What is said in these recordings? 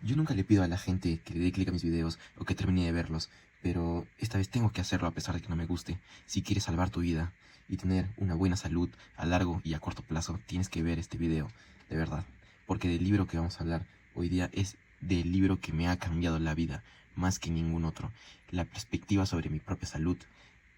Yo nunca le pido a la gente que le dé clic a mis videos o que termine de verlos, pero esta vez tengo que hacerlo a pesar de que no me guste. Si quieres salvar tu vida y tener una buena salud a largo y a corto plazo, tienes que ver este video, de verdad. Porque del libro que vamos a hablar hoy día es del libro que me ha cambiado la vida, más que ningún otro. La perspectiva sobre mi propia salud.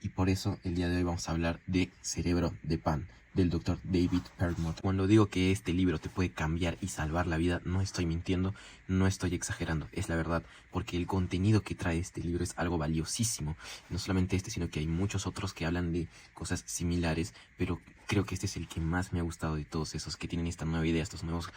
Y por eso el día de hoy vamos a hablar de Cerebro de Pan, del doctor David Perlmutter. Cuando digo que este libro te puede cambiar y salvar la vida, no estoy mintiendo, no estoy exagerando, es la verdad, porque el contenido que trae este libro es algo valiosísimo. No solamente este, sino que hay muchos otros que hablan de cosas similares, pero creo que este es el que más me ha gustado de todos esos que tienen esta nueva idea, estos nuevos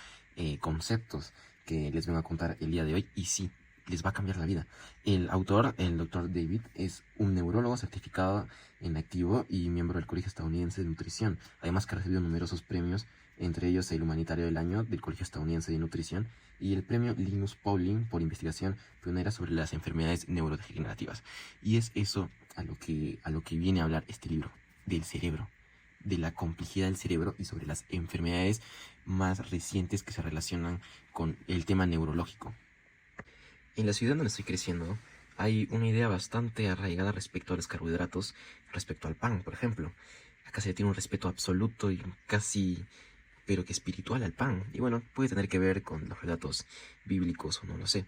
conceptos que les vengo a contar el día de hoy. Y sí, les va a cambiar la vida. El autor, el doctor David, es un neurólogo certificado en activo y miembro del Colegio Estadounidense de Nutrición. Además que ha recibido numerosos premios, entre ellos el Humanitario del Año del Colegio Estadounidense de Nutrición y el premio Linus Pauling por investigación pionera sobre las enfermedades neurodegenerativas. Y es eso a lo que viene a hablar este libro, del cerebro, de la complejidad del cerebro y sobre las enfermedades más recientes que se relacionan con el tema neurológico. En la ciudad donde estoy creciendo, hay una idea bastante arraigada respecto a los carbohidratos, respecto al pan, por ejemplo. Acá se tiene un respeto absoluto y casi, pero que espiritual al pan. Y bueno, puede tener que ver con los relatos bíblicos o no lo sé,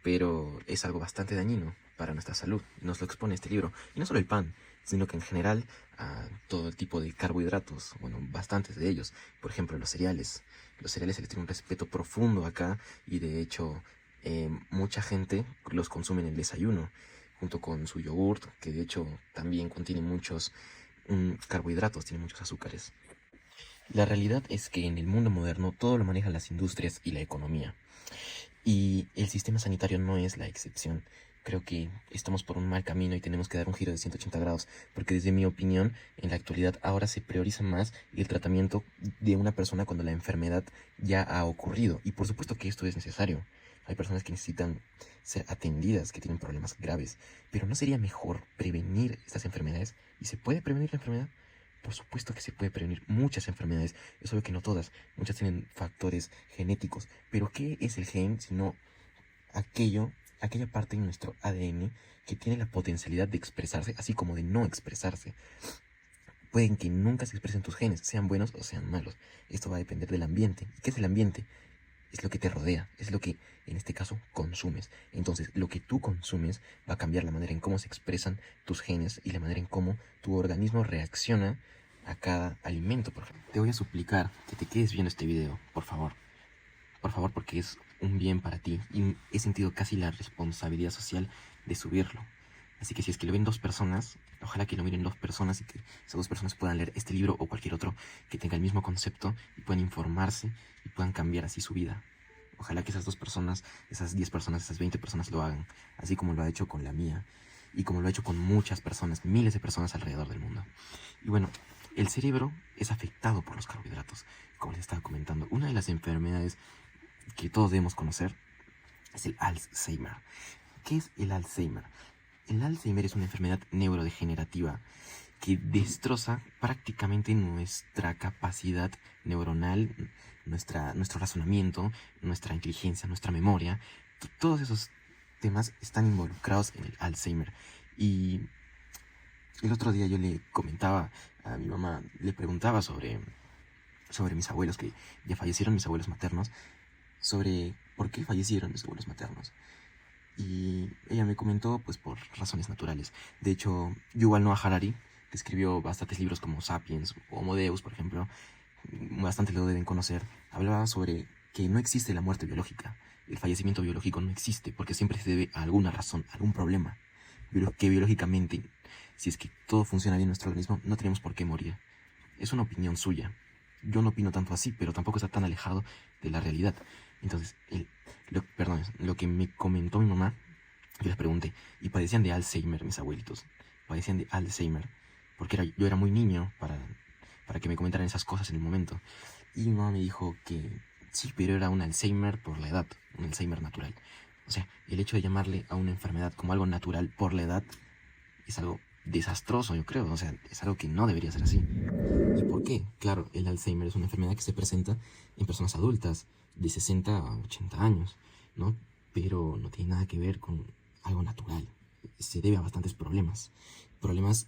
pero es algo bastante dañino para nuestra salud. Nos lo expone este libro. Y no solo el pan, sino que en general a todo tipo de carbohidratos, bueno, bastantes de ellos. Por ejemplo, los cereales. Los cereales se les tiene un respeto profundo acá y de hecho mucha gente los consume en el desayuno, junto con su yogurt, que de hecho también contiene muchos carbohidratos, tiene muchos azúcares. La realidad es que en el mundo moderno todo lo manejan las industrias y la economía. Y el sistema sanitario no es la excepción. Creo que estamos por un mal camino y tenemos que dar un giro de 180 grados, porque desde mi opinión, en la actualidad ahora se prioriza más el tratamiento de una persona cuando la enfermedad ya ha ocurrido. Y por supuesto que esto es necesario. Hay personas que necesitan ser atendidas, que tienen problemas graves. Pero ¿no sería mejor prevenir estas enfermedades? ¿Y se puede prevenir la enfermedad? Por supuesto que se puede prevenir muchas enfermedades. Es obvio que no todas. Muchas tienen factores genéticos. Pero ¿qué es el gen sino aquella parte en nuestro ADN que tiene la potencialidad de expresarse, así como de no expresarse? Pueden que nunca se expresen tus genes, sean buenos o sean malos. Esto va a depender del ambiente. ¿Y qué es el ambiente? Es lo que te rodea, es lo que en este caso consumes. Entonces, lo que tú consumes va a cambiar la manera en cómo se expresan tus genes y la manera en cómo tu organismo reacciona a cada alimento, por ejemplo. Te voy a suplicar que te quedes viendo este video, por favor. Por favor, porque es un bien para ti y he sentido casi la responsabilidad social de subirlo. Así que si es que lo ven 2 personas, ojalá que lo miren 2 personas y que esas 2 personas puedan leer este libro o cualquier otro que tenga el mismo concepto y puedan informarse y puedan cambiar así su vida. Ojalá que esas 2 personas, esas 10 personas, esas 20 personas lo hagan, así como lo ha hecho con la mía y como lo ha hecho con muchas personas, miles de personas alrededor del mundo. Y bueno, el cerebro es afectado por los carbohidratos, como les estaba comentando. Una de las enfermedades que todos debemos conocer es el Alzheimer. ¿Qué es el Alzheimer? El Alzheimer es una enfermedad neurodegenerativa que destroza prácticamente nuestra capacidad neuronal, nuestro razonamiento, nuestra inteligencia, nuestra memoria. Todos esos temas están involucrados en el Alzheimer. Y el otro día yo le comentaba a mi mamá, le preguntaba sobre mis abuelos, que ya fallecieron, mis abuelos maternos, sobre por qué fallecieron mis abuelos maternos. Y ella me comentó, pues, por razones naturales. De hecho, Yuval Noah Harari, que escribió bastantes libros como Sapiens o Homo Deus, por ejemplo, bastante lo deben conocer, hablaba sobre que no existe la muerte biológica. El fallecimiento biológico no existe porque siempre se debe a alguna razón, a algún problema. Que biológicamente, si es que todo funciona bien en nuestro organismo, no tenemos por qué morir. Es una opinión suya. Yo no opino tanto así, pero tampoco está tan alejado de la realidad. Entonces, lo que me comentó mi mamá, yo les pregunté, ¿y padecían de Alzheimer mis abuelitos? Padecían de Alzheimer, porque yo era muy niño para que me comentaran esas cosas en el momento. Y mi mamá me dijo que sí, pero era un Alzheimer por la edad, un Alzheimer natural. O sea, el hecho de llamarle a una enfermedad como algo natural por la edad es algo desastroso, yo creo. O sea, es algo que no debería ser así. ¿Y por qué? Claro, el Alzheimer es una enfermedad que se presenta en personas adultas de 60 a 80 años, ¿no? pero no tiene nada que ver con algo natural. Se debe a bastantes problemas. Problemas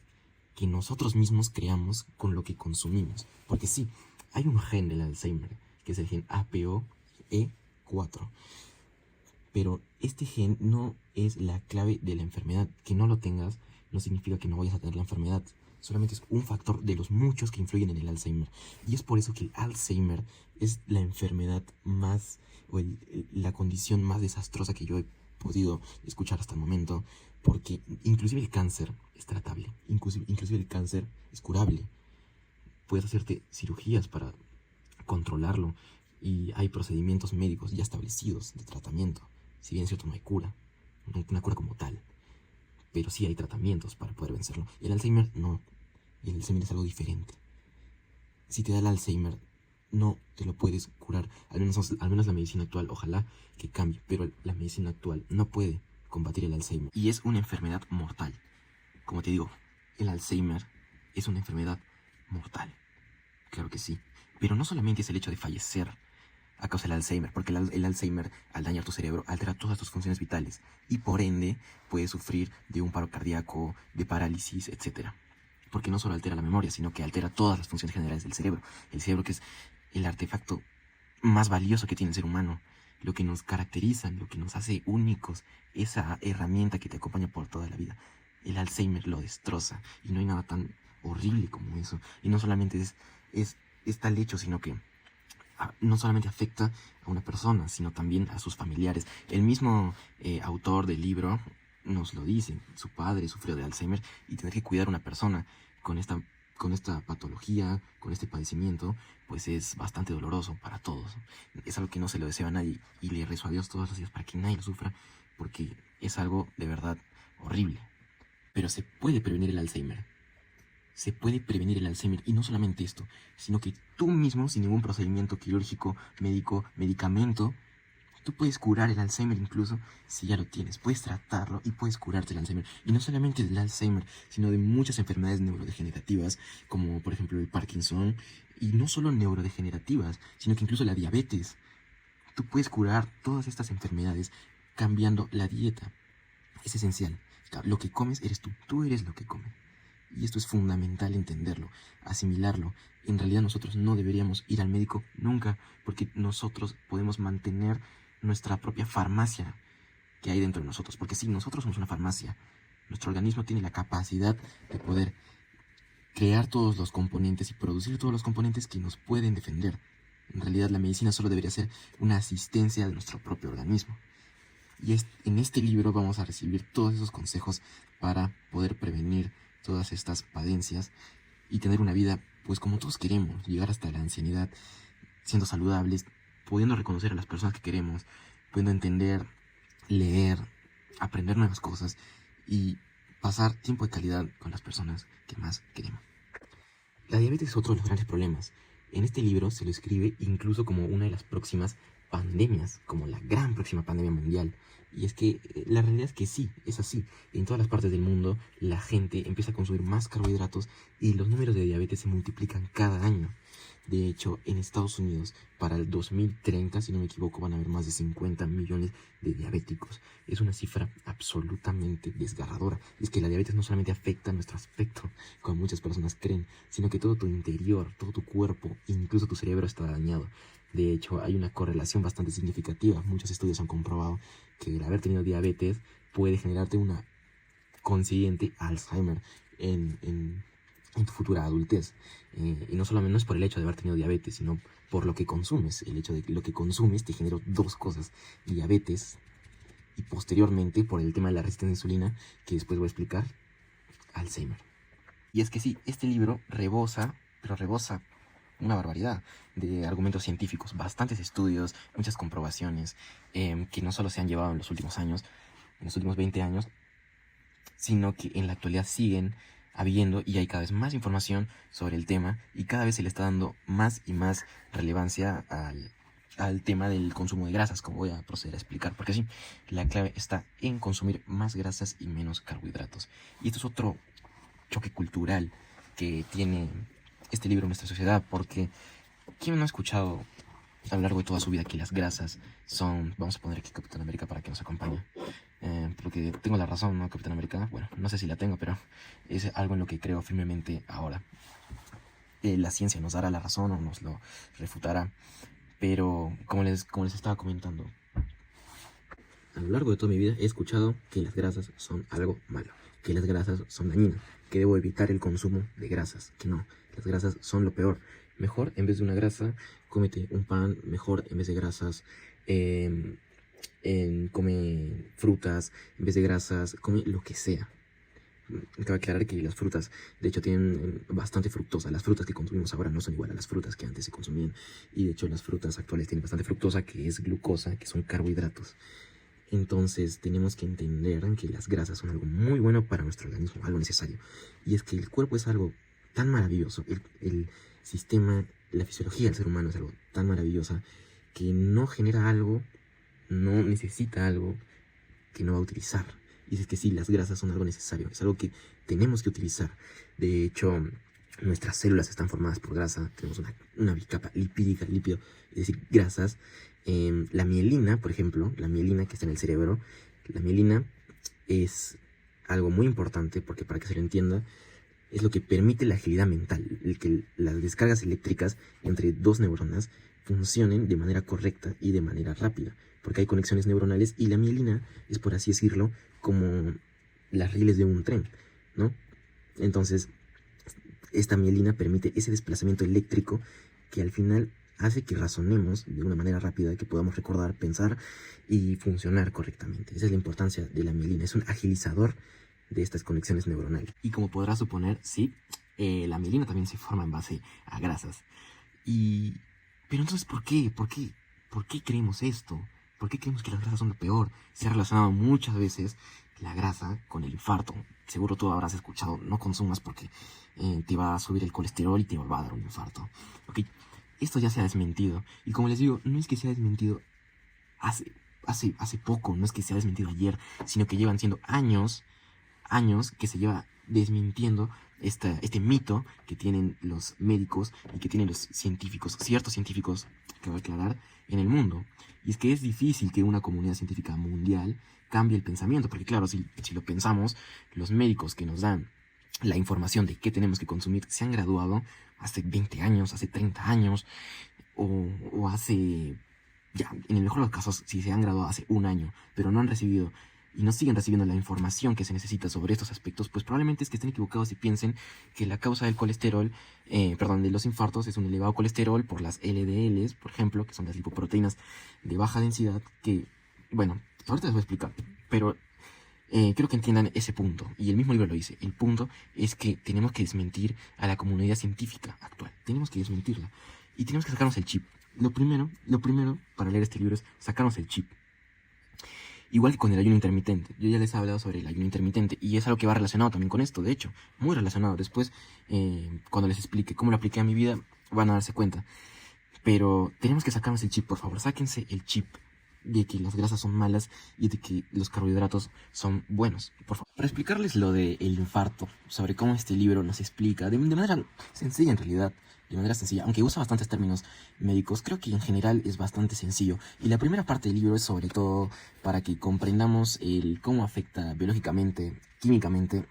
que nosotros mismos creamos con lo que consumimos. Porque sí, hay un gen del Alzheimer, que es el gen APOE4. Pero este gen no es la clave de la enfermedad. Que no lo tengas no significa que no vayas a tener la enfermedad. Solamente es un factor de los muchos que influyen en el Alzheimer. Y es por eso que el Alzheimer es la enfermedad más, o la condición más desastrosa que yo he podido escuchar hasta el momento. Porque inclusive el cáncer es tratable. Inclusive el cáncer es curable. Puedes hacerte cirugías para controlarlo. Y hay procedimientos médicos ya establecidos de tratamiento. Si bien es cierto, no hay cura. No hay una cura como tal. Pero sí hay tratamientos para poder vencerlo. El Alzheimer no. El Alzheimer es algo diferente. Si te da el Alzheimer, no te lo puedes curar. Al menos la medicina actual, ojalá que cambie. Pero la medicina actual no puede combatir el Alzheimer. Y es una enfermedad mortal. Como te digo, el Alzheimer es una enfermedad mortal. Claro que sí. Pero no solamente es el hecho de fallecer a causa del Alzheimer, porque el Alzheimer, al dañar tu cerebro, altera todas tus funciones vitales y por ende puedes sufrir de un paro cardíaco, de parálisis, etc. Porque no solo altera la memoria, sino que altera todas las funciones generales del cerebro. El cerebro, que es el artefacto más valioso que tiene el ser humano, lo que nos caracteriza, lo que nos hace únicos, esa herramienta que te acompaña por toda la vida. El Alzheimer lo destroza y no hay nada tan horrible como eso. Y no solamente es tal hecho, sino que no solamente afecta a una persona, sino también a sus familiares. El mismo autor del libro nos lo dice. Su padre sufrió de Alzheimer y tener que cuidar a una persona con esta patología, con este padecimiento, pues es bastante doloroso para todos. Es algo que no se lo deseo a nadie y le rezo a Dios todos los días para que nadie lo sufra, porque es algo de verdad horrible. Pero se puede prevenir el Alzheimer. Se puede prevenir el Alzheimer, y no solamente esto, sino que tú mismo, sin ningún procedimiento quirúrgico, médico, medicamento, tú puedes curar el Alzheimer incluso si ya lo tienes. Puedes tratarlo y puedes curarte el Alzheimer. Y no solamente del Alzheimer, sino de muchas enfermedades neurodegenerativas, como por ejemplo el Parkinson, y no solo neurodegenerativas, sino que incluso la diabetes. Tú puedes curar todas estas enfermedades cambiando la dieta. Es esencial. Lo que comes eres tú. Tú eres lo que comes. Y esto es fundamental entenderlo, asimilarlo. En realidad nosotros no deberíamos ir al médico nunca, porque nosotros podemos mantener nuestra propia farmacia que hay dentro de nosotros. Porque si nosotros somos una farmacia, nuestro organismo tiene la capacidad de poder crear todos los componentes y producir todos los componentes que nos pueden defender. En realidad la medicina solo debería ser una asistencia de nuestro propio organismo. Y en este libro vamos a recibir todos esos consejos para poder prevenir todas estas padencias y tener una vida, pues como todos queremos, llegar hasta la ancianidad siendo saludables, pudiendo reconocer a las personas que queremos, pudiendo entender, leer, aprender nuevas cosas y pasar tiempo de calidad con las personas que más queremos. La diabetes es otro de los grandes problemas. En este libro se lo escribe incluso como una de las próximas pandemias, como la gran próxima pandemia mundial. Y es que la realidad es que sí, es así. En todas las partes del mundo la gente empieza a consumir más carbohidratos y los números de diabetes se multiplican cada año. De hecho, en Estados Unidos, para el 2030, si no me equivoco, van a haber más de 50 millones de diabéticos. Es una cifra absolutamente desgarradora. Es que la diabetes no solamente afecta a nuestro aspecto, como muchas personas creen, sino que todo tu interior, todo tu cuerpo, incluso tu cerebro está dañado. De hecho, hay una correlación bastante significativa. Muchos estudios han comprobado que el haber tenido diabetes puede generarte una consiguiente Alzheimer en tu futura adultez. Y no solamente no es por el hecho de haber tenido diabetes, sino por lo que consumes. El hecho de que lo que consumes te generó dos cosas: diabetes y posteriormente, por el tema de la resistencia a insulina, que después voy a explicar, Alzheimer. Y es que sí, este libro rebosa, pero rebosa una barbaridad de argumentos científicos, bastantes estudios, muchas comprobaciones que no solo se han llevado en los últimos años, en los últimos 20 años, sino que en la actualidad siguen habiendo y hay cada vez más información sobre el tema y cada vez se le está dando más y más relevancia al tema del consumo de grasas, como voy a proceder a explicar, porque sí, la clave está en consumir más grasas y menos carbohidratos. Y esto es otro choque cultural que tiene este libro en nuestra sociedad, porque ¿quién no ha escuchado a lo largo de toda su vida que las grasas son, vamos a poner aquí Capitán América para que nos acompañe, porque tengo la razón, ¿no? Capitán América, bueno, no sé si la tengo, pero es algo en lo que creo firmemente ahora. La ciencia nos dará la razón o nos lo refutará, pero como les estaba comentando, a lo largo de toda mi vida he escuchado que las grasas son algo malo, que las grasas son dañinas, que debo evitar el consumo de grasas, que no, las grasas son lo peor. Mejor, en vez de una grasa, cómete un pan, mejor, en vez de grasas, come frutas, en vez de grasas, come lo que sea. Cabe aclarar que las frutas, de hecho, tienen bastante fructosa. Las frutas que consumimos ahora no son igual a las frutas que antes se consumían. Y de hecho, las frutas actuales tienen bastante fructosa, que es glucosa, que son carbohidratos. Entonces, tenemos que entender que las grasas son algo muy bueno para nuestro organismo, algo necesario. Y es que el cuerpo es algo tan maravilloso. El sistema, la fisiología del ser humano es algo tan maravillosa que no genera algo, no necesita algo que no va a utilizar. Y es que sí, las grasas son algo necesario, es algo que tenemos que utilizar. De hecho, nuestras células están formadas por grasa, tenemos una capa lipídica, lípido, es decir, grasas. La mielina, por ejemplo, la mielina que está en el cerebro, la mielina es algo muy importante porque, para que se lo entienda, es lo que permite la agilidad mental, el que las descargas eléctricas entre dos neuronas funcionen de manera correcta y de manera rápida, porque hay conexiones neuronales y la mielina es, por así decirlo, como las rieles de un tren, ¿no? Entonces, esta mielina permite ese desplazamiento eléctrico que al final hace que razonemos de una manera rápida, que podamos recordar, pensar y funcionar correctamente. Esa es la importancia de la mielina, es un agilizador de estas conexiones neuronales. Y como podrás suponer, sí, la mielina también se forma en base a grasas. Pero entonces, ¿por qué? ¿Por qué creemos esto? ¿Por qué creemos que las grasas son lo peor? Se ha relacionado muchas veces la grasa con el infarto. Seguro tú habrás escuchado, no consumas porque te va a subir el colesterol y te va a dar un infarto. Ok, esto ya se ha desmentido. Y como les digo, no es que se ha desmentido hace poco, no es que se ha desmentido ayer, sino que llevan siendo años que se lleva desmintiendo este mito que tienen los médicos y que tienen los científicos, ciertos científicos, que voy a aclarar, en el mundo. Y es que es difícil que una comunidad científica mundial cambie el pensamiento, porque claro, si lo pensamos, los médicos que nos dan la información de qué tenemos que consumir se han graduado hace 20 años, hace 30 años, o hace, ya, en el mejor de los casos, si se han graduado hace un año, pero no han recibido y no siguen recibiendo la información que se necesita sobre estos aspectos, pues probablemente es que estén equivocados y piensen que la causa del colesterol, de los infartos, es un elevado colesterol por las LDLs, por ejemplo, que son las lipoproteínas de baja densidad, que, bueno, ahorita les voy a explicar, pero creo que entiendan ese punto, y el mismo libro lo dice. El punto es que tenemos que desmentir a la comunidad científica actual, tenemos que desmentirla, y tenemos que sacarnos el chip. Lo primero para leer este libro es sacarnos el chip. Igual que con el ayuno intermitente. Yo ya les he hablado sobre el ayuno intermitente y es algo que va relacionado también con esto, de hecho, muy relacionado. Después, cuando les explique cómo lo apliqué a mi vida, van a darse cuenta. Pero tenemos que sacarnos el chip, por favor, sáquense el chip de que las grasas son malas y de que los carbohidratos son buenos, por favor. Para explicarles lo del infarto, sobre cómo este libro nos explica, de manera sencilla en realidad, de manera sencilla, aunque usa bastantes términos médicos, creo que en general es bastante sencillo. Y la primera parte del libro es sobre todo para que comprendamos cómo afecta biológicamente, químicamente,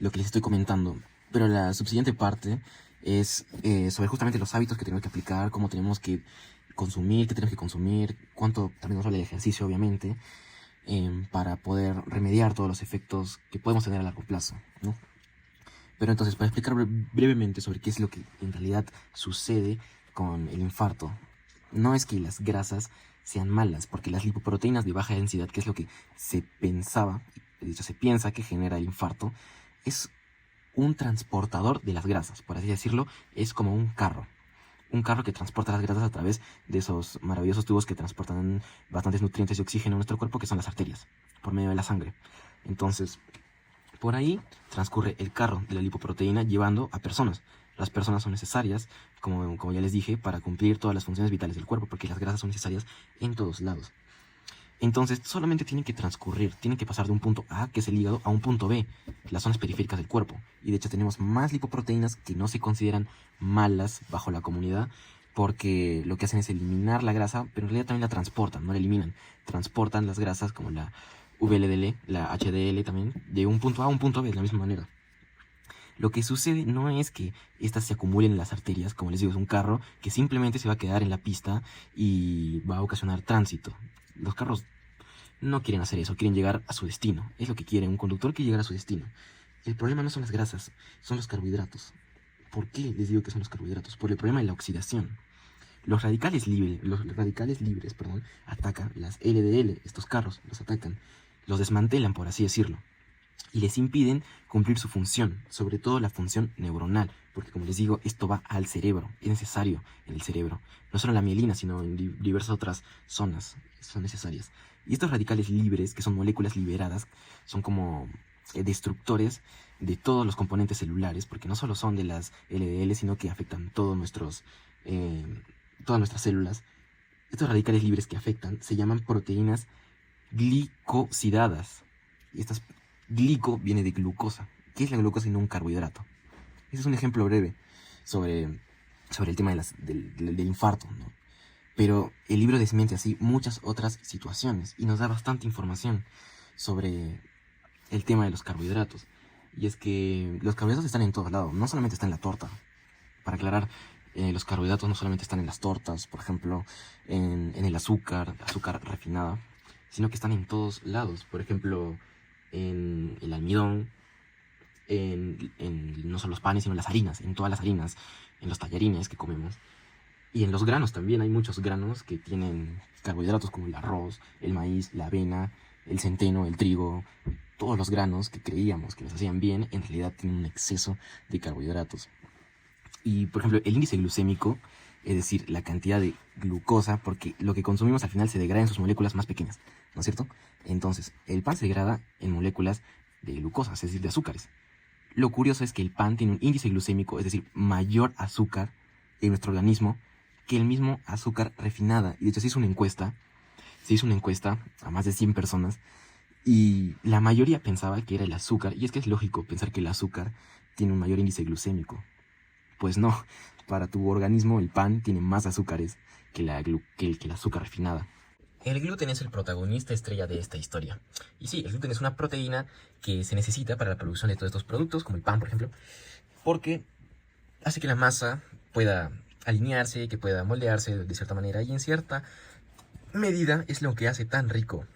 lo que les estoy comentando. Pero la subsiguiente parte es sobre justamente los hábitos que tenemos que aplicar, cómo tenemos que consumir, qué tenemos que consumir, cuánto también nos habla de ejercicio, obviamente, para poder remediar todos los efectos que podemos tener a largo plazo, ¿no? Pero entonces, para explicar brevemente sobre qué es lo que en realidad sucede con el infarto, no es que las grasas sean malas, porque las lipoproteínas de baja densidad, que es lo que se pensaba, de hecho se piensa que genera el infarto, es un transportador de las grasas, por así decirlo, es como un carro que transporta las grasas a través de esos maravillosos tubos que transportan bastantes nutrientes y oxígeno en nuestro cuerpo, que son las arterias, por medio de la sangre. Entonces, por ahí transcurre el carro de la lipoproteína llevando a personas. Las personas son necesarias, como ya les dije, para cumplir todas las funciones vitales del cuerpo, porque las grasas son necesarias en todos lados. Entonces, solamente tienen que transcurrir, tienen que pasar de un punto A, que es el hígado, a un punto B, las zonas periféricas del cuerpo. Y de hecho tenemos más lipoproteínas que no se consideran malas bajo la comunidad, porque lo que hacen es eliminar la grasa, pero en realidad también la transportan, no la eliminan. Transportan las grasas como la VLDL, la HDL también, de un punto A a un punto B de la misma manera. Lo que sucede no es que estas se acumulen en las arterias, como les digo, es un carro que simplemente se va a quedar en la pista y va a ocasionar tránsito. Los carros no quieren hacer eso, quieren llegar a su destino. Es lo que quiere un conductor, que llegar a su destino. El problema no son las grasas, son los carbohidratos. ¿Por qué les digo que son los carbohidratos? Por el problema de la oxidación. Los radicales libres, atacan las LDL, estos carros, los atacan, los desmantelan, por así decirlo, y les impiden cumplir su función, sobre todo la función neuronal, porque como les digo, esto va al cerebro, es necesario en el cerebro, no solo en la mielina, sino en diversas otras zonas son necesarias. Y estos radicales libres, que son moléculas liberadas, son como destructores de todos los componentes celulares, porque no solo son de las LDL, sino que afectan todas nuestras células. Estos radicales libres que afectan se llaman proteínas glicosidadas. Y estas glico viene de glucosa. ¿Qué es la glucosa sino un carbohidrato? Ese es un ejemplo breve sobre el tema del infarto, ¿no? Pero el libro desmiente así muchas otras situaciones y nos da bastante información sobre el tema de los carbohidratos. Y es que los carbohidratos están en todos lados, no solamente están en la torta. Para aclarar, los carbohidratos no solamente están en las tortas, por ejemplo, en el azúcar refinada, sino que están en todos lados. Por ejemplo, en el almidón, no solo los panes, sino las harinas, en todas las harinas, en los tallarines que comemos. Y en los granos también hay muchos granos que tienen carbohidratos como el arroz, el maíz, la avena, el centeno, el trigo. Todos los granos que creíamos que nos hacían bien, en realidad tienen un exceso de carbohidratos. Y, por ejemplo, el índice glucémico, es decir, la cantidad de glucosa, porque lo que consumimos al final se degrada en sus moléculas más pequeñas, ¿no es cierto? Entonces, el pan se degrada en moléculas de glucosa, es decir, de azúcares. Lo curioso es que el pan tiene un índice glucémico, es decir, mayor azúcar en nuestro organismo que el mismo azúcar refinada. Y de hecho se hizo una encuesta a más de 100 personas, y la mayoría pensaba que era el azúcar, y es que es lógico pensar que el azúcar tiene un mayor índice glucémico. Pues no, para tu organismo el pan tiene más azúcares que el azúcar refinada. El gluten es el protagonista estrella de esta historia. Y sí, el gluten es una proteína que se necesita para la producción de todos estos productos, como el pan, por ejemplo, porque hace que la masa pueda alinearse, que pueda moldearse de cierta manera, y en cierta medida es lo que hace tan rico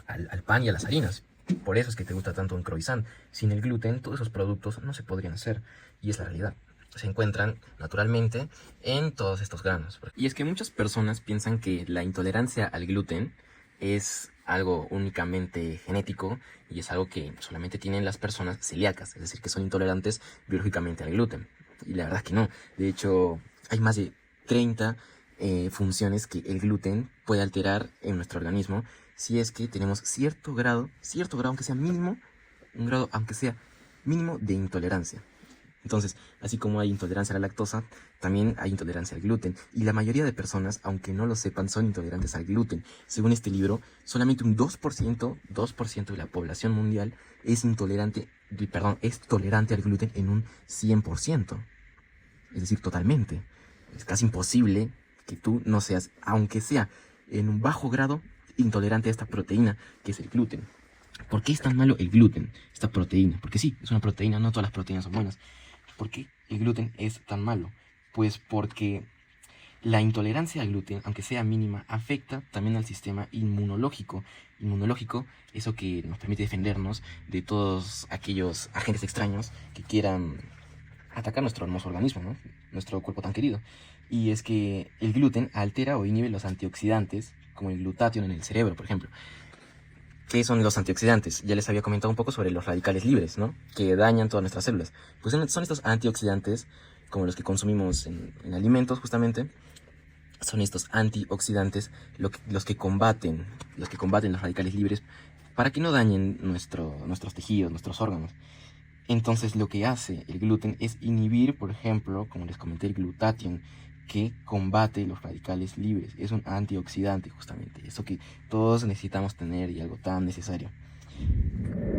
al pan y a las harinas. Por eso es que te gusta tanto un croissant. Sin el gluten, todos esos productos no se podrían hacer, y es la realidad. Se encuentran naturalmente en todos estos granos. Y es que muchas personas piensan que la intolerancia al gluten es algo únicamente genético y es algo que solamente tienen las personas celíacas, es decir, que son intolerantes biológicamente al gluten. Y la verdad es que no. De hecho, hay más de 30 funciones que el gluten puede alterar en nuestro organismo si es que tenemos cierto grado, aunque sea mínimo, un grado aunque sea mínimo de intolerancia. Entonces, así como hay intolerancia a la lactosa, también hay intolerancia al gluten. Y la mayoría de personas, aunque no lo sepan, son intolerantes al gluten. Según este libro, solamente un 2% de la población mundial es tolerante al gluten en un 100%. Es decir, totalmente. Es casi imposible que tú no seas, aunque sea en un bajo grado, intolerante a esta proteína que es el gluten. ¿Por qué es tan malo el gluten, esta proteína? Porque sí, es una proteína, no todas las proteínas son buenas. ¿Por qué el gluten es tan malo? Pues porque la intolerancia al gluten, aunque sea mínima, afecta también al sistema inmunológico. Eso que nos permite defendernos de todos aquellos agentes extraños que quieran atacar nuestro hermoso organismo, ¿no? Nuestro cuerpo tan querido. Y es que el gluten altera o inhibe los antioxidantes, como el glutatión en el cerebro, por ejemplo. ¿Qué son los antioxidantes? Ya les había comentado un poco sobre los radicales libres, ¿no? Que dañan todas nuestras células. Pues son estos antioxidantes, como los que consumimos en alimentos, justamente. Son estos antioxidantes los que combaten los radicales libres para que no dañen nuestros tejidos, nuestros órganos. Entonces lo que hace el gluten es inhibir, por ejemplo, como les comenté, el glutatión, que combate los radicales libres. Es un antioxidante, justamente. Eso que todos necesitamos tener y algo tan necesario.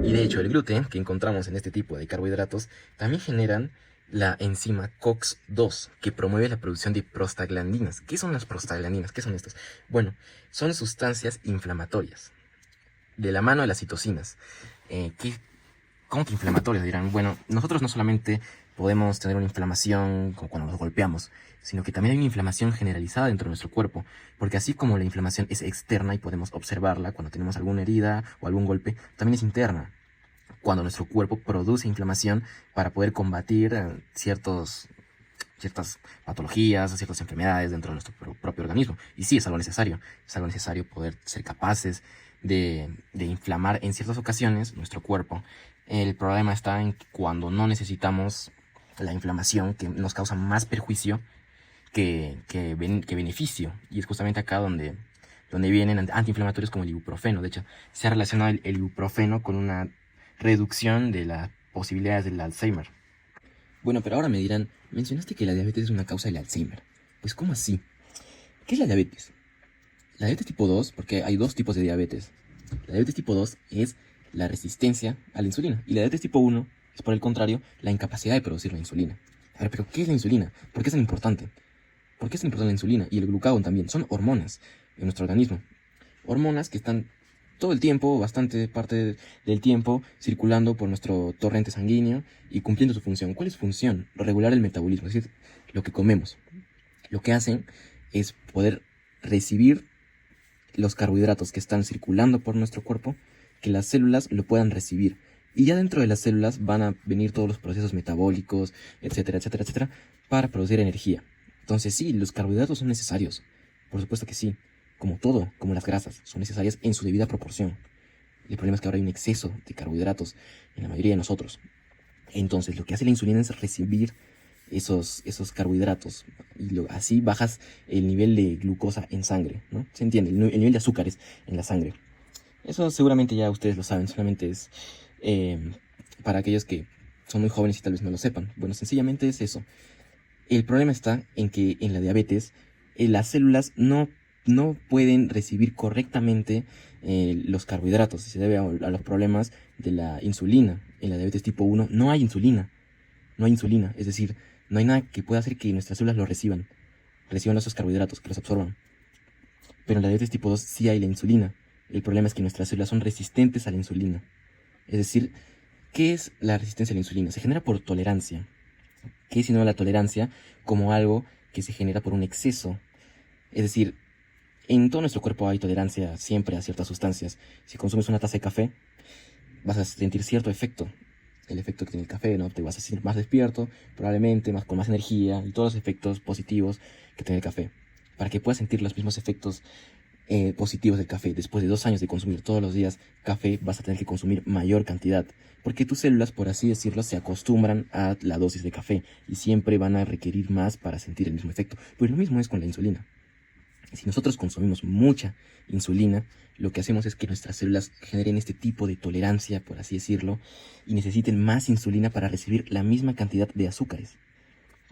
Y de hecho, el gluten que encontramos en este tipo de carbohidratos también generan la enzima COX-2, que promueve la producción de prostaglandinas. ¿Qué son las prostaglandinas? ¿Qué son estas? Bueno, son sustancias inflamatorias, de la mano de las citocinas. ¿Qué contrainflamatorias dirán? Bueno, nosotros no solamente podemos tener una inflamación como cuando nos golpeamos, sino que también hay una inflamación generalizada dentro de nuestro cuerpo, porque así como la inflamación es externa y podemos observarla cuando tenemos alguna herida o algún golpe, también es interna, cuando nuestro cuerpo produce inflamación para poder combatir ciertas patologías, ciertas enfermedades dentro de nuestro propio organismo. Y sí, es algo necesario poder ser capaces de inflamar en ciertas ocasiones nuestro cuerpo. El problema está en cuando no necesitamos la inflamación, que nos causa más perjuicio que beneficio. Y es justamente acá donde vienen antiinflamatorios como el ibuprofeno. De hecho, se ha relacionado el ibuprofeno con una reducción de las posibilidades del Alzheimer. Bueno, pero ahora me dirán, mencionaste que la diabetes es una causa del Alzheimer. Pues, ¿cómo así? ¿Qué es la diabetes? La diabetes tipo 2, porque hay dos tipos de diabetes. La diabetes tipo 2 es la resistencia a la insulina. Y la diabetes tipo 1 es, por el contrario, la incapacidad de producir la insulina. A ver, pero ¿qué es la insulina? ¿Por qué es tan importante? ¿Por qué es tan importante la insulina? Y el glucagón también. Son hormonas en nuestro organismo. Hormonas que están todo el tiempo, bastante parte del tiempo, circulando por nuestro torrente sanguíneo y cumpliendo su función. ¿Cuál es su función? Regular el metabolismo, es decir, lo que comemos. Lo que hacen es poder recibir los carbohidratos que están circulando por nuestro cuerpo, que las células lo puedan recibir. Y ya dentro de las células van a venir todos los procesos metabólicos, etcétera, etcétera, etcétera, para producir energía. Entonces sí, los carbohidratos son necesarios. Por supuesto que sí. Como todo, como las grasas, son necesarias en su debida proporción. El problema es que ahora hay un exceso de carbohidratos en la mayoría de nosotros. Entonces lo que hace la insulina es recibir esos carbohidratos y así bajas el nivel de glucosa en sangre, ¿no? ¿Se entiende? El nivel de azúcares en la sangre. Eso seguramente ya ustedes lo saben, solamente es para aquellos que son muy jóvenes y tal vez no lo sepan. Bueno, sencillamente es eso. El problema está en que en la diabetes las células no pueden recibir correctamente los carbohidratos. Se debe a los problemas de la insulina. En la diabetes tipo 1 no hay insulina. No hay insulina. Es decir, no hay nada que pueda hacer que nuestras células lo reciban esos carbohidratos, que los absorban. Pero en la diabetes tipo 2 sí hay la insulina. El problema es que nuestras células son resistentes a la insulina. Es decir, ¿qué es la resistencia a la insulina? Se genera por tolerancia. ¿Qué es sino la tolerancia? Como algo que se genera por un exceso. Es decir, en todo nuestro cuerpo hay tolerancia siempre a ciertas sustancias. Si consumes una taza de café, vas a sentir cierto efecto. El efecto que tiene el café, ¿no? Te vas a sentir más despierto, probablemente, con más energía y todos los efectos positivos que tiene el café. Para que puedas sentir los mismos efectos positivos del café, después de 2 años de consumir todos los días café, vas a tener que consumir mayor cantidad. Porque tus células, por así decirlo, se acostumbran a la dosis de café y siempre van a requerir más para sentir el mismo efecto. Pues lo mismo es con la insulina. Si nosotros consumimos mucha insulina, lo que hacemos es que nuestras células generen este tipo de tolerancia, por así decirlo, y necesiten más insulina para recibir la misma cantidad de azúcares.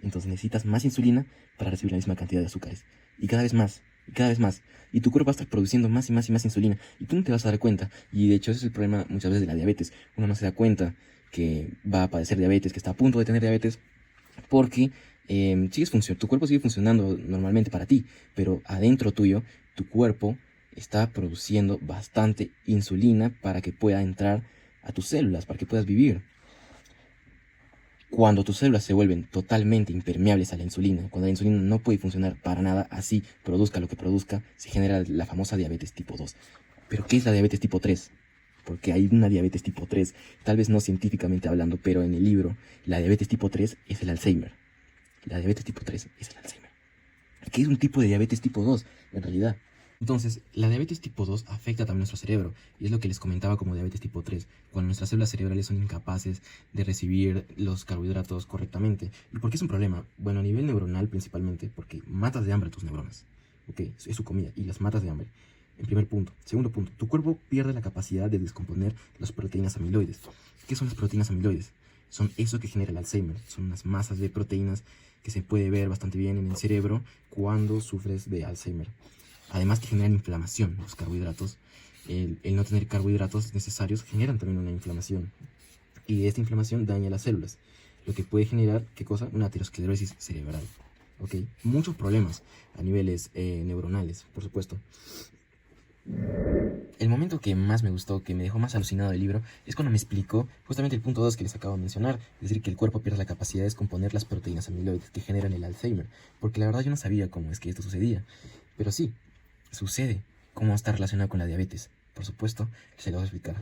Entonces necesitas más insulina para recibir la misma cantidad de azúcares. Y cada vez más, y cada vez más. Y tu cuerpo va a estar produciendo más y más y más insulina. Y tú no te vas a dar cuenta. Y de hecho ese es el problema muchas veces de la diabetes. Uno no se da cuenta que va a padecer diabetes, que está a punto de tener diabetes, porque tu cuerpo sigue funcionando normalmente para ti, pero adentro tuyo, tu cuerpo está produciendo bastante insulina para que pueda entrar a tus células, para que puedas vivir. Cuando tus células se vuelven totalmente impermeables a la insulina, cuando la insulina no puede funcionar para nada, así produzca lo que produzca, se genera la famosa diabetes tipo 2. ¿Pero qué es la diabetes tipo 3? Porque hay una diabetes tipo 3, tal vez no científicamente hablando, pero en el libro, la diabetes tipo 3 es el Alzheimer. La diabetes tipo 3 es el Alzheimer. Que es un tipo de diabetes tipo 2, en realidad. Entonces, la diabetes tipo 2 afecta también nuestro cerebro, y es lo que les comentaba como diabetes tipo 3, cuando nuestras células cerebrales son incapaces de recibir los carbohidratos correctamente. ¿Y por qué es un problema? Bueno, a nivel neuronal principalmente, porque matas de hambre a tus neuronas. Ok, es su comida, y las matas de hambre. En primer punto. Segundo punto, tu cuerpo pierde la capacidad de descomponer las proteínas amiloides. ¿Qué son las proteínas amiloides? Son eso que genera el Alzheimer, son unas masas de proteínas que se puede ver bastante bien en el cerebro cuando sufres de Alzheimer. Además que generan inflamación los carbohidratos. El no tener carbohidratos necesarios generan también una inflamación. Y esta inflamación daña las células. lo que puede generar, ¿qué cosa? Una aterosclerosis cerebral, ¿ok? Muchos problemas a niveles neuronales, por supuesto. El momento que más me gustó, que me dejó más alucinado del libro, es cuando me explicó justamente el punto 2 que les acabo de mencionar, es decir, que el cuerpo pierde la capacidad de descomponer las proteínas amiloides que generan el Alzheimer, porque la verdad yo no sabía cómo es que esto sucedía, pero sí, sucede. ¿Cómo está relacionado con la diabetes? Por supuesto, se lo voy a explicar.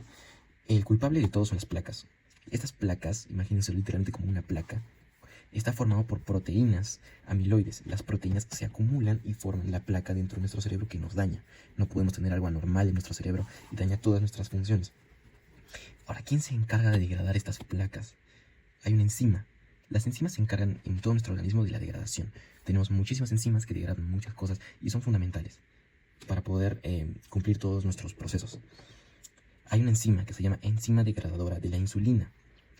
El culpable de todo son las placas. Estas placas, imagínense literalmente como una placa, está formado por proteínas amiloides. Las proteínas se acumulan y forman la placa dentro de nuestro cerebro que nos daña. No podemos tener algo anormal en nuestro cerebro y daña todas nuestras funciones. Ahora, ¿quién se encarga de degradar estas placas? Hay una enzima. Las enzimas se encargan en todo nuestro organismo de la degradación. Tenemos muchísimas enzimas que degradan muchas cosas y son fundamentales para poder cumplir todos nuestros procesos. Hay una enzima que se llama enzima degradadora de la insulina.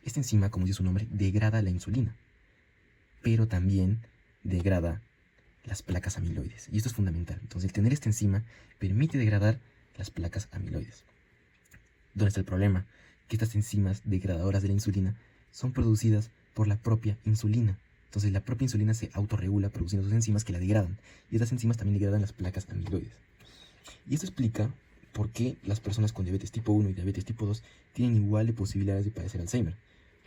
Esta enzima, como dice su nombre, degrada la insulina, pero también degrada las placas amiloides. Y esto es fundamental. Entonces, el tener esta enzima permite degradar las placas amiloides. ¿Dónde está el problema? Que estas enzimas degradadoras de la insulina son producidas por la propia insulina. Entonces, la propia insulina se autorregula produciendo sus enzimas que la degradan. Y estas enzimas también degradan las placas amiloides. Y esto explica por qué las personas con diabetes tipo 1 y diabetes tipo 2 tienen igual de posibilidades de padecer Alzheimer.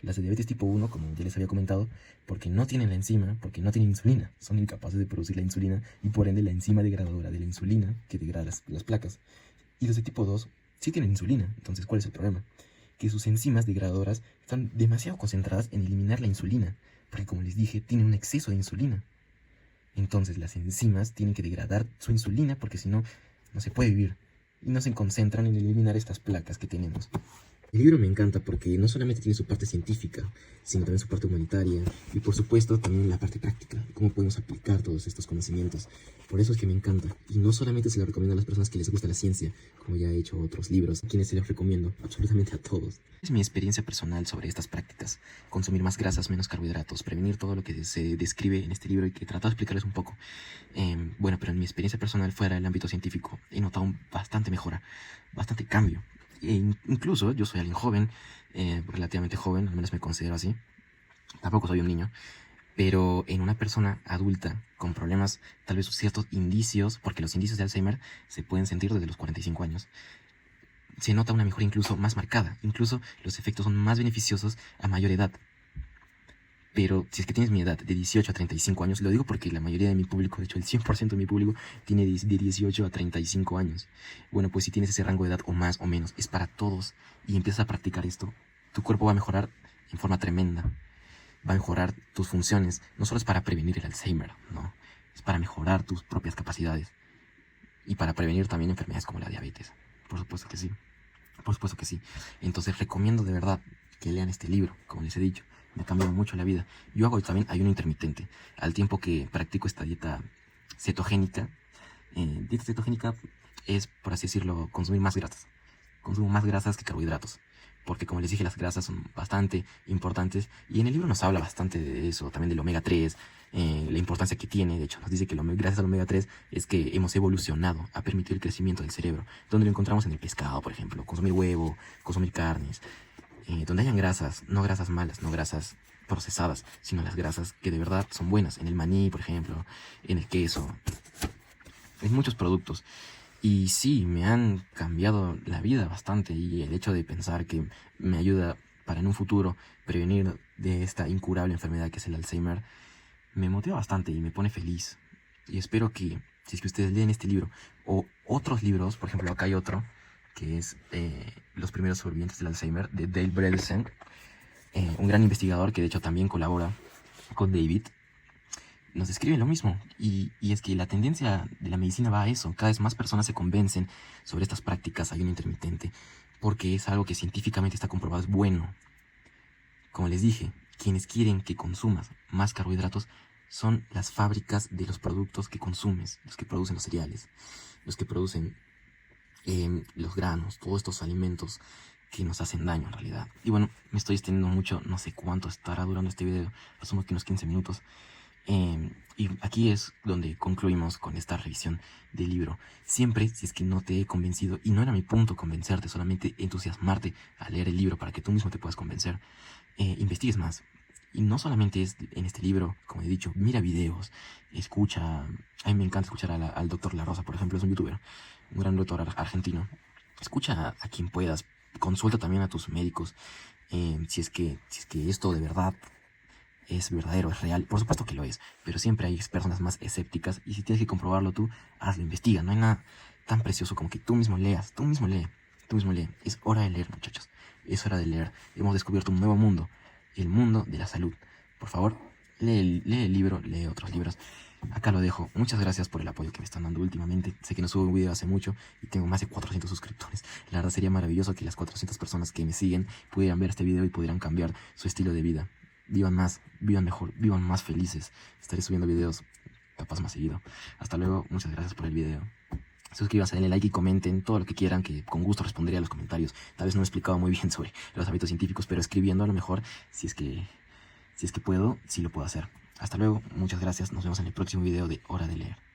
Las de diabetes tipo 1, como ya les había comentado, porque no tienen la enzima, porque no tienen insulina, son incapaces de producir la insulina y por ende la enzima degradadora de la insulina que degrada las placas. Y los de tipo 2 sí tienen insulina, entonces ¿cuál es el problema? Que sus enzimas degradadoras están demasiado concentradas en eliminar la insulina, porque como les dije, tienen un exceso de insulina. Entonces las enzimas tienen que degradar su insulina porque si no, no se puede vivir. Y no se concentran en eliminar estas placas que tenemos. El libro me encanta porque no solamente tiene su parte científica, sino también su parte humanitaria y por supuesto también la parte práctica, cómo podemos aplicar todos estos conocimientos. Por eso es que me encanta y no solamente se lo recomiendo a las personas que les gusta la ciencia, como ya he hecho otros libros, a quienes se los recomiendo absolutamente a todos. Es mi experiencia personal sobre estas prácticas, consumir más grasas, menos carbohidratos, prevenir todo lo que se describe en este libro y que he tratado de explicarles un poco. Bueno, pero en mi experiencia personal fuera del ámbito científico he notado bastante mejora, bastante cambio. Incluso yo soy alguien joven, relativamente joven, al menos me considero así. Tampoco soy un niño, pero en una persona adulta con problemas, tal vez ciertos indicios, porque los indicios de Alzheimer se pueden sentir desde los 45 años, se nota una mejora incluso más marcada. Incluso los efectos son más beneficiosos a mayor edad. Pero si es que tienes mi edad de 18 a 35 años, lo digo porque la mayoría de mi público, de hecho el 100% de mi público, tiene de 18 a 35 años. Bueno, pues si tienes ese rango de edad o más o menos, es para todos y empiezas a practicar esto, tu cuerpo va a mejorar en forma tremenda. Va a mejorar tus funciones. No solo es para prevenir el Alzheimer, no. Es para mejorar tus propias capacidades. Y para prevenir también enfermedades como la diabetes. Por supuesto que sí. Por supuesto que sí. Entonces recomiendo de verdad que lean este libro, como les he dicho. Me ha cambiado mucho la vida. Yo hago también ayuno intermitente. Al tiempo que practico esta dieta cetogénica. Dieta cetogénica es, por así decirlo, consumir más grasas. Consumo más grasas que carbohidratos. Porque como les dije, las grasas son bastante importantes. Y en el libro nos habla bastante de eso, también del omega 3, la importancia que tiene. De hecho, nos dice que gracias al omega 3 es que hemos evolucionado a permitir el crecimiento del cerebro. Donde lo encontramos en el pescado, por ejemplo. Consumir huevo, consumir carnes. Donde hayan grasas, no grasas malas, no grasas procesadas, sino las grasas que de verdad son buenas. En el maní, por ejemplo, en el queso, en muchos productos. Y sí, me han cambiado la vida bastante y el hecho de pensar que me ayuda para en un futuro prevenir de esta incurable enfermedad que es el Alzheimer, me motiva bastante y me pone feliz. Y espero que, si es que ustedes leen este libro o otros libros, por ejemplo acá hay otro, que es Los primeros sobrevivientes del Alzheimer, de Dale Bredesen, un gran investigador que de hecho también colabora con David, nos describen lo mismo. Y es que la tendencia de la medicina va a eso. Cada vez más personas se convencen sobre estas prácticas de ayuno intermitente, porque es algo que científicamente está comprobado, es bueno. Como les dije, quienes quieren que consumas más carbohidratos son las fábricas de los productos que consumes, los que producen los cereales, los que producen los granos, todos estos alimentos que nos hacen daño en realidad. Y bueno, me estoy extendiendo mucho, no sé cuánto estará durando este video, asumo que unos 15 minutos. Y aquí es donde concluimos con esta revisión del libro. Siempre, si es que no te he convencido, y no era mi punto convencerte, solamente entusiasmarte a leer el libro para que tú mismo te puedas convencer, investigues más. Y no solamente es en este libro, como he dicho, mira videos, escucha. A mí me encanta escuchar al doctor La Rosa, por ejemplo, es un youtuber, un gran doctor argentino. Escucha a quien puedas, consulta también a tus médicos, si es que esto de verdad es verdadero, es real. Por supuesto que lo es, pero siempre hay personas más escépticas y si tienes que comprobarlo tú, hazlo, investiga. No hay nada tan precioso como que tú mismo leas, tú mismo lee, tú mismo lee. Es hora de leer, muchachos. Es hora de leer. Hemos descubierto un nuevo mundo, el mundo de la salud. Por favor, lee el libro, lee otros libros. Acá lo dejo. Muchas gracias por el apoyo que me están dando últimamente. Sé que no subo un video hace mucho y tengo más de 400 suscriptores. La verdad sería maravilloso que las 400 personas que me siguen pudieran ver este video y pudieran cambiar su estilo de vida. Vivan más, vivan mejor, vivan más felices. Estaré subiendo videos capaz más seguido. Hasta luego, muchas gracias por el video. Suscríbanse, denle like y comenten todo lo que quieran, que con gusto responderé a los comentarios. Tal vez no he explicado muy bien sobre los hábitos científicos, pero escribiendo a lo mejor, si es que puedo, sí lo puedo hacer. Hasta luego, muchas gracias, nos vemos en el próximo video de Hora de Leer.